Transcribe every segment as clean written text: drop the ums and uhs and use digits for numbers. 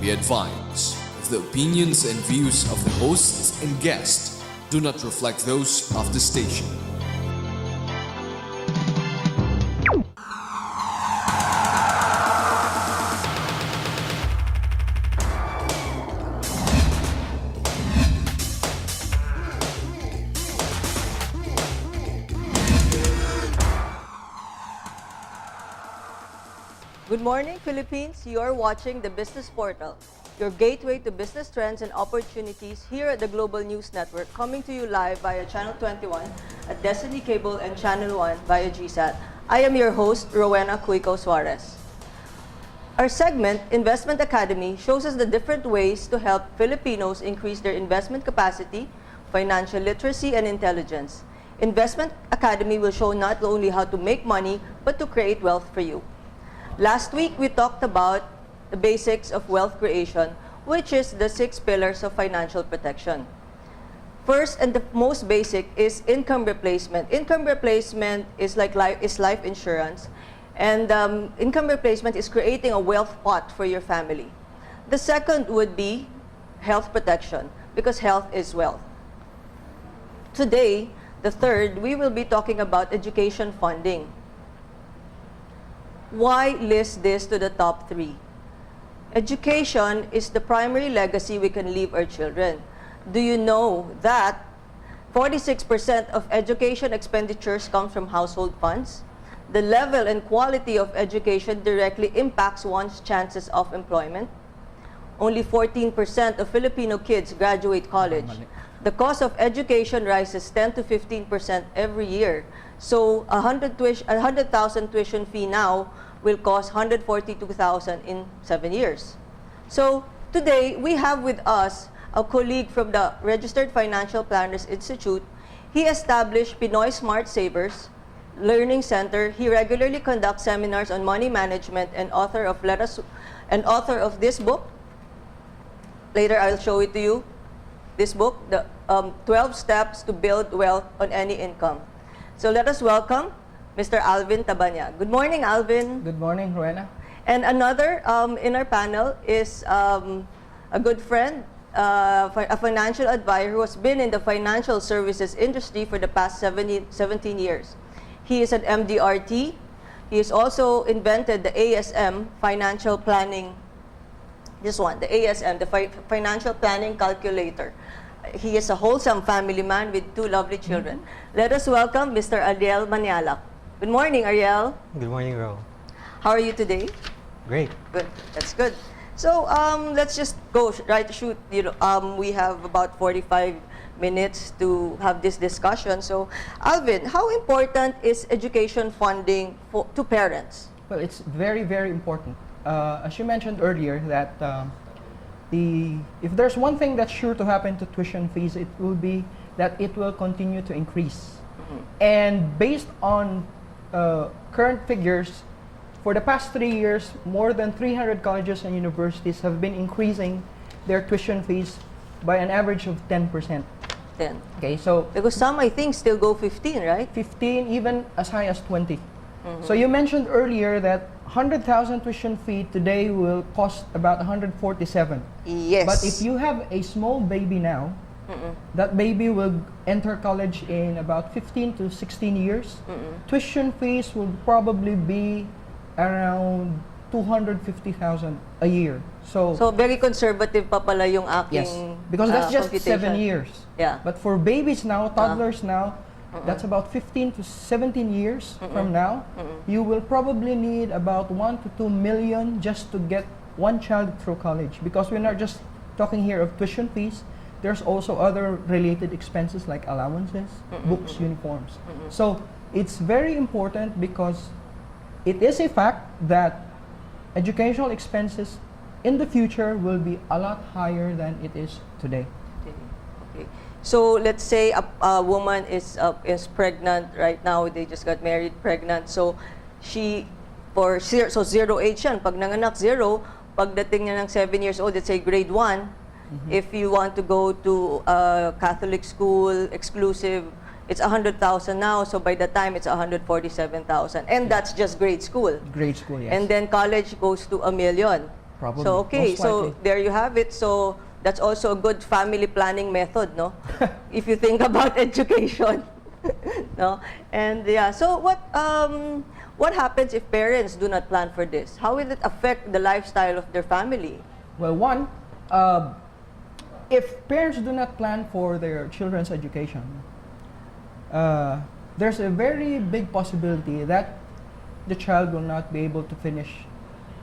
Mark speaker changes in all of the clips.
Speaker 1: Be advised, the opinions and views of the hosts and guests do not reflect those of the station.
Speaker 2: Good morning, Philippines. You are watching the Business Portal, your gateway to business trends and opportunities here at the Global News Network, coming to you live via Channel 21 at Destiny Cable and Channel 1 via GSAT. I am your host, Rowena Cuico Suarez. Our segment, Investment Academy, shows us the different ways to help Filipinos increase their investment capacity, financial literacy, and intelligence. Investment Academy will show not only how to make money, but to create wealth for you. Last week, we talked about the basics of wealth creation, which is the 6 pillars of financial protection. First and the most basic is income replacement. Income replacement is like life insurance, and income replacement is creating a wealth pot for your family. The second would be health protection, because health is wealth. Today, the third, we will be talking about education funding. Why list this to the top 3? Education is the primary legacy we can leave our children. Do you know that 46% of education expenditures come from household funds? The level and quality of education directly impacts one's chances of employment. Only 14% of Filipino kids graduate college. The cost of education rises 10 to 15% every year. So 100,000 tuition fee now will cost 142,000 in 7 years. So today we have with us a colleague from the Registered Financial Planners Institute. He established Pinoy Smart Savers Learning Center. He regularly conducts seminars on money management and author of this book. Later I'll show it to you. This book, the 12 Steps to Build Wealth on Any Income. So let us welcome Mr. Alvin Tabanya. Good morning, Alvin.
Speaker 3: Good morning, Rowena.
Speaker 2: And another in our panel is a good friend, a financial advisor who has been in the financial services industry for the past 17 years. He is an MDRT. He has also invented the ASM, financial planning, this one, the ASM, the financial planning calculator. He is a wholesome family man with 2 lovely children. Let us welcome Mr. Ariel Manialak. Good morning, Ariel.
Speaker 4: Good morning, Ro.
Speaker 2: How are you today?
Speaker 4: Great.
Speaker 2: Good. That's good. So let's just go right to shoot. We have about 45 minutes to have this discussion. So, Alvin, how important is education funding to parents?
Speaker 3: Well, it's very, very important. As you mentioned earlier, that if there's one thing that's sure to happen to tuition fees, it will be that it will continue to increase. And based on current figures, for the past 3 years, more than 300 colleges and universities have been increasing their tuition fees by an average of 10%.
Speaker 2: 10.
Speaker 3: Okay, so
Speaker 2: Because some, I think, still go 15, right?
Speaker 3: 15, even as high as 20. So you mentioned earlier that 100,000 tuition fee today will cost about 147.
Speaker 2: Yes.
Speaker 3: But if you have a small baby now, that baby will enter college in about 15 to 16 years. Tuition fees will probably be around 250,000 a year. So
Speaker 2: very conservative pa pala yung aking
Speaker 3: yes, because that's just 7 years.
Speaker 2: Yeah.
Speaker 3: But for babies now, toddlers now, that's about 15 to 17 years from now. You will probably need about 1 to 2 million just to get one child through college, because we're not just talking here of tuition fees. There's also other related expenses like allowances, books, uniforms. So it's very important, because it is a fact that educational expenses in the future will be a lot higher than it is today.
Speaker 2: Okay. So let's say a woman is pregnant right now. They just got married, pregnant. So she, so 0 age yan. Pag nanganak 0, pagdating niya ng 7 years old, let's say grade 1, if you want to go to a Catholic school, exclusive, it's 100,000 now. So by the time it's 147,000, and that's just grade school.
Speaker 3: Grade school, yes.
Speaker 2: And then college goes to 1 million.
Speaker 3: Probably.
Speaker 2: So, okay,
Speaker 3: Most
Speaker 2: so
Speaker 3: likely.
Speaker 2: there you have it. So, that's also a good family planning method, no? If you think about education. No? And yeah, so what happens if parents do not plan for this? How will it affect the lifestyle of their family?
Speaker 3: Well, one, if parents do not plan for their children's education, there's a very big possibility that the child will not be able to finish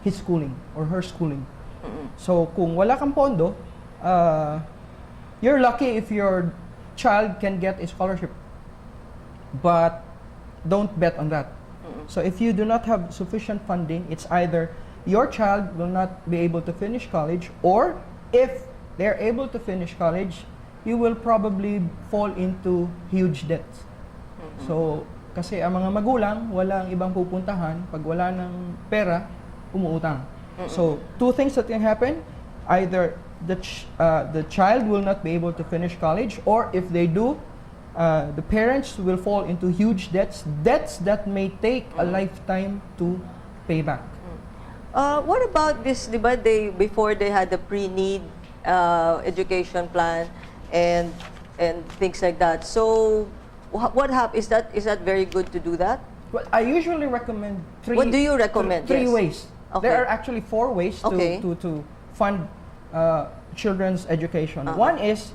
Speaker 3: his schooling or her schooling. So, kung wala kang pondo, you're lucky if your child can get a scholarship. But don't bet on that. So, if you do not have sufficient funding, it's either your child will not be able to finish college, or if they're able to finish college, you will probably fall into huge debts. So, kasi ang mga magulang, walang ibang pupuntahan. Pag wala ng pera, umuutang. So, two things that can happen. Either the child will not be able to finish college, or if they do, the parents will fall into huge debts that may take a lifetime to pay back.
Speaker 2: What about this, di ba, before they had the pre-need education plan and things like that. So, what happens? Is that very good to do that?
Speaker 3: Well, I usually recommend three.
Speaker 2: What do you recommend?
Speaker 3: Three
Speaker 2: Yes.
Speaker 3: ways.
Speaker 2: Okay.
Speaker 3: There are actually 4 ways
Speaker 2: Okay.
Speaker 3: to fund children's education.
Speaker 2: Uh-huh.
Speaker 3: One is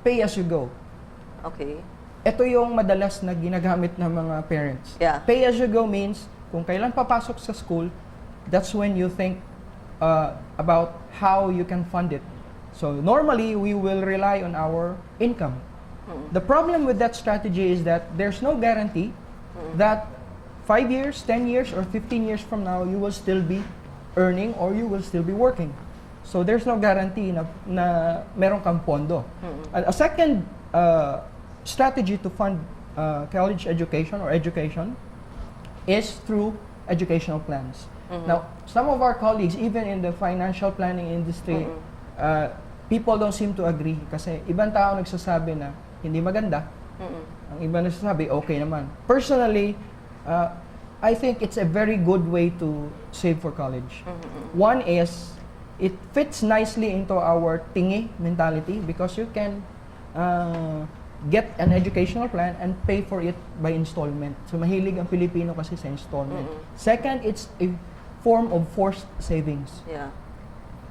Speaker 3: pay as you go.
Speaker 2: Okay.
Speaker 3: Ito yung madalas na ginagamit ng mga parents.
Speaker 2: Yeah.
Speaker 3: Pay as you go means kung kailan papasok sa school, that's when you think about how you can fund it. So normally, we will rely on our income. The problem with that strategy is that there's no guarantee that 5 years, 10 years, or 15 years from now, you will still be earning or you will still be working. So there's no guarantee na meron kang pondo. A second strategy to fund college education or education is through educational plans. Now, some of our colleagues, even in the financial planning industry, people don't seem to agree kasi ibang tao nagsasabi na hindi maganda. Ang iba nagsasabi, okay naman. Personally, I think it's a very good way to save for college. One is, it fits nicely into our tingi mentality because you can get an educational plan and pay for it by installment. So mahilig ang Pilipino kasi sa installment. Second, it's a form of forced savings.
Speaker 2: Yeah.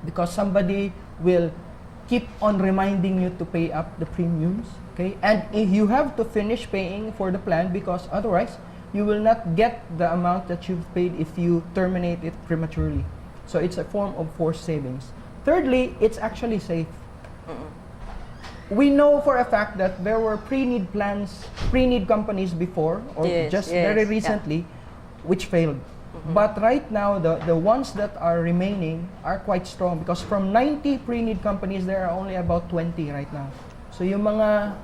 Speaker 3: Because somebody will keep on reminding you to pay up the premiums, okay? And if you have to finish paying for the plan because otherwise you will not get the amount that you've paid if you terminate it prematurely. So it's a form of forced savings. Thirdly, it's actually safe. We know for a fact that there were pre-need plans, pre-need companies before, or
Speaker 2: Yes,
Speaker 3: just
Speaker 2: yes,
Speaker 3: very
Speaker 2: yeah.
Speaker 3: recently, which failed. But right now, the ones that are remaining are quite strong because from 90 pre-need companies, there are only about 20 right now. So yung mga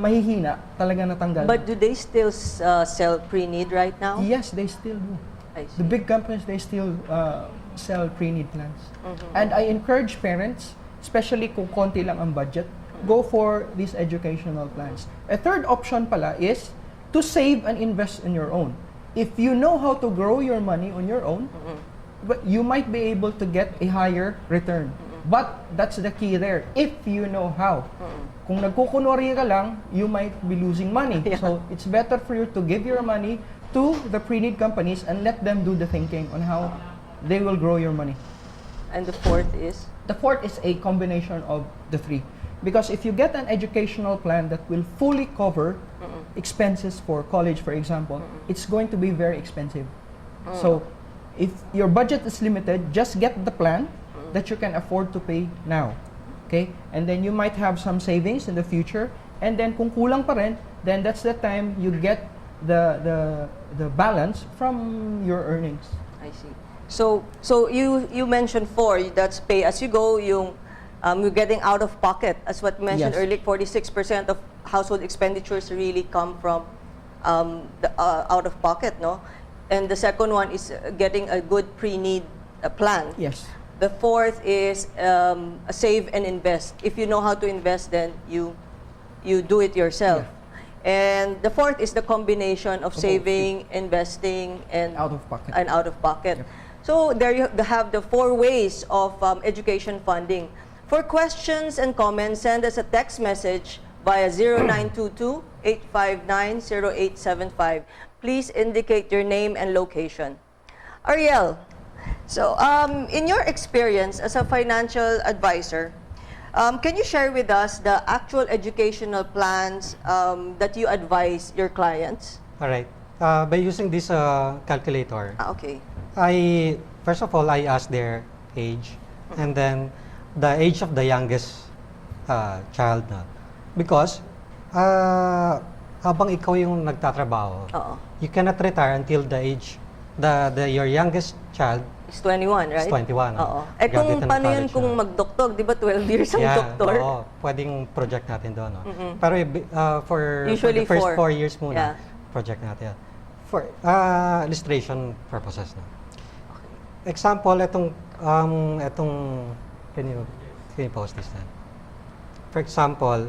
Speaker 3: mahihina talaga natanggal.
Speaker 2: But do they still sell pre-need right now?
Speaker 3: Yes, they still do.
Speaker 2: I see.
Speaker 3: The big companies, they still sell pre-need plans. And I encourage parents, especially kung konti lang ang budget, go for these educational plans. A third option pala is to save and invest in your own. If you know how to grow your money on your own, but you might be able to get a higher return. But that's the key there, if you know how. Kung nagkukunwari ka lang, you might be losing money.
Speaker 2: Yeah.
Speaker 3: So it's better for you to give your money to the pre-need companies and let them do the thinking on how they will grow your money.
Speaker 2: And the fourth is?
Speaker 3: The fourth is a combination of the three. Because if you get an educational plan that will fully cover expenses for college, for example, it's going to be very expensive. So if your budget is limited, just get the plan that you can afford to pay now. Okay? And then you might have some savings in the future. And then kung kulang pa rin, then that's the time you get the balance from your earnings.
Speaker 2: I see. So you mentioned 4. That's pay as you go. You're getting out of pocket, as what you mentioned
Speaker 3: Yes.
Speaker 2: earlier. 46% of household expenditures really come from the out of pocket, no? And the second one is getting a good pre-need plan.
Speaker 3: Yes.
Speaker 2: The fourth is save and invest. If you know how to invest, then you do it yourself. And the fourth is the combination of saving, investing, and
Speaker 3: Out of pocket.
Speaker 2: And out of pocket.
Speaker 3: Yep.
Speaker 2: So there you have the 4 ways of education funding. For questions and comments, send us a text message via 0922-859-0875. Please indicate your name and location. Ariel, so in your experience as a financial advisor, can you share with us the actual educational plans that you advise your clients?
Speaker 4: All right. By using this calculator,
Speaker 2: Okay.
Speaker 4: First of all, I ask their age and then the age of the youngest child na. Because habang ikaw yung nagtatrabaho,
Speaker 2: Oo.
Speaker 4: you cannot retire until the age, your youngest child
Speaker 2: It's 21, right?
Speaker 4: is 21.
Speaker 2: Oo. Eh kung
Speaker 4: Graduate na ng
Speaker 2: paano yun
Speaker 4: college
Speaker 2: kung
Speaker 4: na.
Speaker 2: magdoktor, di ba 12 years ang doktor?
Speaker 4: Oo, pwedeng project natin doon. No? Pero for
Speaker 2: Usually
Speaker 4: the first 4
Speaker 2: 4.
Speaker 4: years muna,
Speaker 2: Yeah.
Speaker 4: project natin. For illustration purposes. No? Example, itong can you post this na? For example,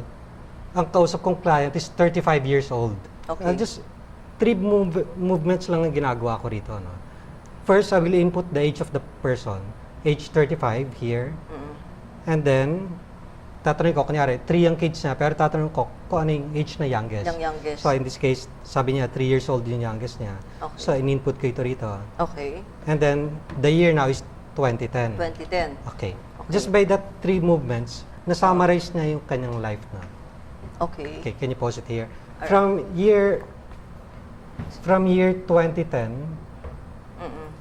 Speaker 4: ang kausap kong client is 35 years old.
Speaker 2: Okay.
Speaker 4: Just 3 movements lang ang ginagawa ko rito. No? First, I will input the age of the person. Age 35 here. And then, tatanungin ko, kunyari, 3 yung kids niya, pero tatanungin ko kung ano yung age na youngest.
Speaker 2: Yung youngest.
Speaker 4: So, in this case, sabi niya, 3 years old yung youngest niya.
Speaker 2: Okay.
Speaker 4: So, in-input ko ito rito.
Speaker 2: Okay.
Speaker 4: And then, the year now is 2010.
Speaker 2: 2010.
Speaker 4: Okay. Just by that 3 movements, na-summarize niya yung kanyang life na.
Speaker 2: Okay.
Speaker 4: Okay, can you pause it here?
Speaker 2: Alright.
Speaker 4: From year 2010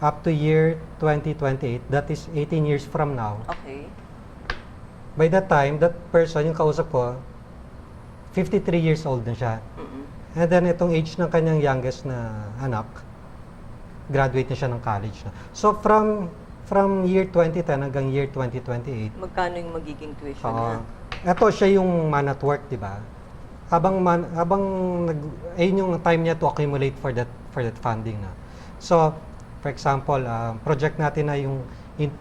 Speaker 4: up to year 2028, that is 18 years from now.
Speaker 2: Okay.
Speaker 4: By that time, that person, yung kausap ko, 53 years old na siya. And then itong age ng kanyang youngest na anak, graduate na siya ng college na. So from year 2010 hanggang year 2028,
Speaker 2: Magkano yung magiging tuition
Speaker 4: oo.
Speaker 2: niya?
Speaker 4: Ito siya yung man at work, di ba? Ayun yung time niya to accumulate for that funding na. So, for example, project natin na yung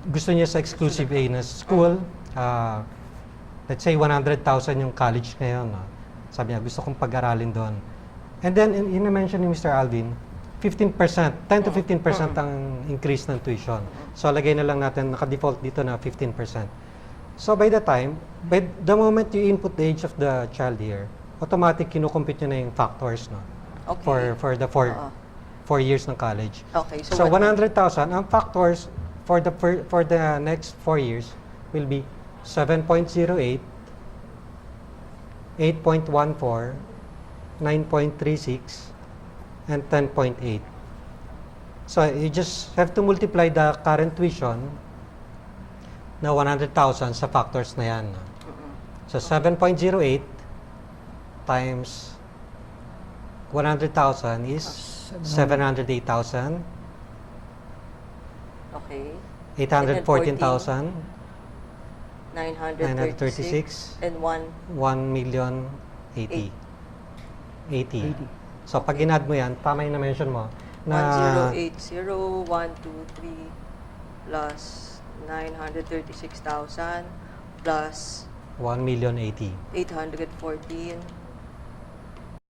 Speaker 4: gusto niya sa exclusive A na school, let's say 100,000 yung college ngayon. No? Sabi niya, gusto kong pag-aralin doon. And then, in-mention ni Mr. Alvin, 15%, 10 to 15% ang increase ng tuition. So, lagay na lang natin, naka-default dito na 15%. So, by the moment you input the age of the child here, automatic kinukumpute nyo na yung factors, no?
Speaker 2: Okay.
Speaker 4: For the 4 years ng college.
Speaker 2: Okay.
Speaker 4: So 100,000, ang factors for the next 4 years will be 7.08, 8.14, 9.36, and 10.8. So you just have to multiply the current tuition na 100,000 sa factors na yan. No? So 7.08 times 100,000 is 708,000.
Speaker 2: Okay.
Speaker 4: 814,000.
Speaker 2: 936. And
Speaker 4: 1,080,000. 80. So pag inad mo yan, tama yung na-mention mo, na
Speaker 2: 1,080,123 plus 936,000 plus
Speaker 4: 1,080,000.
Speaker 2: 814